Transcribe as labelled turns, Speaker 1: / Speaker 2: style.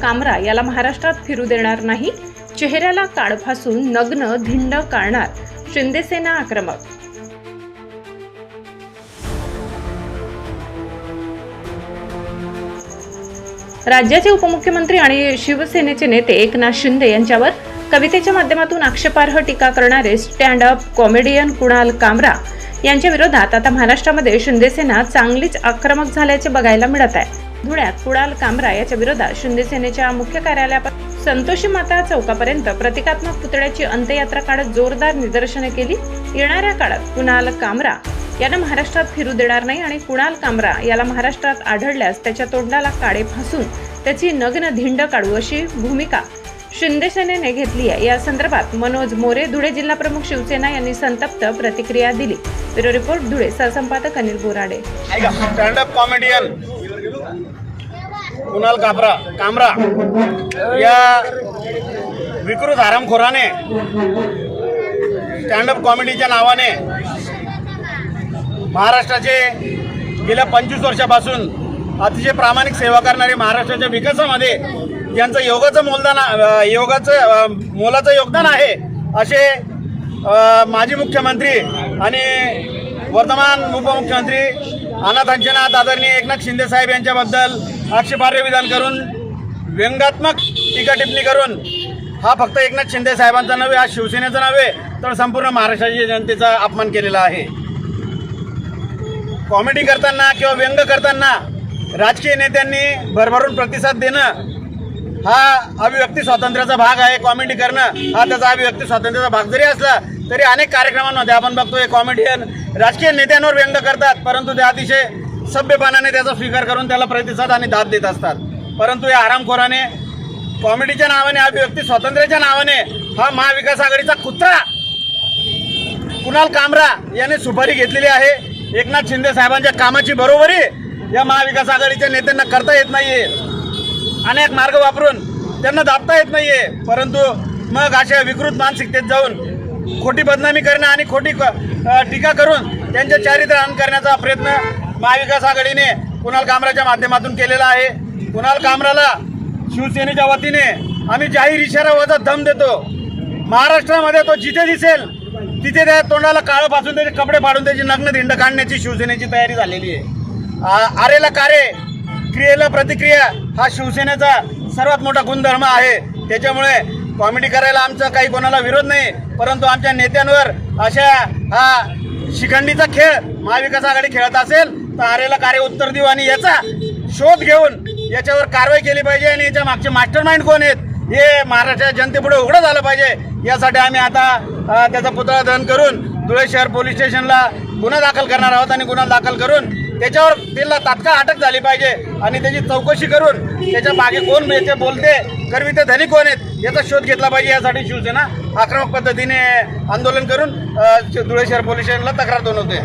Speaker 1: कामरा याला महाराष्ट्रात फिरू देणार नाही. चेहऱ्याला काळ फासून नग्न धिंड काढणार. शिंदेसेना आक्रमक. राज्याचे उपमुख्यमंत्री आणि शिवसेनेचे नेते एकनाथ शिंदे यांच्यावर कवितेच्या माध्यमातून आक्षेपार्ह टीका करणारे स्टँड अप कॉमेडियन कुणाल कामरा यांच्या विरोधात आता महाराष्ट्रामध्ये शिंदेसेना चांगलीच आक्रमक झाल्याचे बघायला मिळत आहे. धुळ्यात कुणाल कामरा याच्या विरोधात शिंदेसेनेच्या मुख्य कार्यालयापासून संतोषी माता चौकापर्यंत प्रतिकात्मक पुतळ्याची अंत्ययात्रा काढत जोरदार निदर्शने केली. येणाऱ्या काळात कुणाल कामरा यांना महाराष्ट्रात फिरू देणार नाही आणि कुणाल कामरा याला महाराष्ट्रात आढळल्यास त्याच्या तोंडाला काळे फासून त्याची नग्न धिंड काढू अशी भूमिका शिंदेसेनेने घेतली आहे. या संदर्भात मनोज मोरे, धुळे जिल्हा प्रमुख शिवसेना यांनी संतप्त प्रतिक्रिया दिली. Bureau report, Dhule. सहसंपादक Anil Borade.
Speaker 2: Stand up comedian Kunal Kamra या विकृत हरामखोराने स्टँड अप कॉमेडीच्या नावाने महाराष्ट्राचे गेल्या 25 वर्षापासून अतिशय प्रामाणिक सेवा करणारे, महाराष्ट्राच्या विकासामध्ये यांचं मोलाचं योगदान आहे असे माजी मुख्यमंत्री आणि वर्तमान उपमुख्यमंत्री अनाथांचनाथ आदरणीय एकनाथ शिंदे साहेब यांच्याबद्दल आक्षेपार्ह विधान करून व्यंगात्मक टीका टिप्पणी करून हा फक्त एकनाथ शिंदे साहेबांचा नव्हे, हा शिवसेनेचा नव्हे तर संपूर्ण महाराष्ट्राच्या जनतेचा अपमान केलेला आहे. कॉमेडी करताना किंवा व्यंग करताना राजकीय नेत्यांनी भरभरून प्रतिसाद देणं हा अभिव्यक्ती स्वातंत्र्याचा भाग आहे. कॉमेडी करणं हा त्याचा अभिव्यक्ती स्वातंत्र्याचा भाग जरी असला तरी अनेक कार्यक्रमांमध्ये आपण बघतोय कॉमेडियन राजकीय नेत्यांवर व्यंग करतात, परंतु ते अतिशय सभ्यपणाने त्याचा स्वीकार करून त्याला प्रतिसाद आणि दाद देत असतात. परंतु या हरामखोराने कॉमेडीच्या नावाने, अभिव्यक्ती स्वातंत्र्याच्या नावाने हा महाविकास आघाडीचा कुत्रा कुणाल कामरा याने सुपारी घेतलेली आहे. एकनाथ शिंदे साहेबांच्या कामाची बरोबरी या महाविकास आघाडीच्या नेत्यांना करता येत नाहीये. अनेक मार्ग वापरून त्यांना दाबता येत नाहीये, परंतु मग अशा विकृत मानसिकतेत जाऊन खोटी बदनामी करणं आणि खोटी टीका करून त्यांचे चारित्र्य करण्याचा प्रयत्न महाविकास आघाडीने कुणाल कामराच्या माध्यमातून केलेला आहे. कुणाल कामराला शिवसेनेच्या वतीने आम्ही जाहीर इशारा वजा दम देतो. महाराष्ट्रामध्ये तो जिथे दिसेल तिथे त्या तोंडाला काळं पासून त्याचे कपडे फाडून त्याची नग्न धिंड काढण्याची शिवसेनेची तयारी झालेली आहे. आरेला कारे, क्रियेला प्रतिक्रिया हा शिवसेनेचा सर्वात मोठा गुणधर्म आहे. त्याच्यामुळे कॉमेडी करायला आमचा काही कोणाला विरोध नाही, परंतु आमच्या नेत्यांवर अशा हा शिखंडीचा खेळ महाविकास आघाडी खेळत असेल तर आरेला कार्य उत्तर देऊ आणि याचा शोध घेऊन याच्यावर कारवाई केली पाहिजे आणि याच्या मागचे मास्टर माइंड कोण आहेत हे महाराष्ट्राच्या जनतेपुढे उघडं झालं पाहिजे. यासाठी आम्ही आता त्याचा पुतळा दहन करून धुळे शहर पोलीस स्टेशनला गुन्हा दाखल करणार आहोत आणि गुन्हा दाखल करून त्याच्यावर त्याला तात्काळ अटक झाली पाहिजे आणि त्याची चौकशी करून त्याच्या मागे कोण याचे बोलते करविते धनी कोण आहेत याचा शोध घेतला पाहिजे. यासाठी शिवसेना आक्रमक पद्धतीने आंदोलन करून धुळे शहर पोलीस स्टेशनला तक्रार नोंदवते.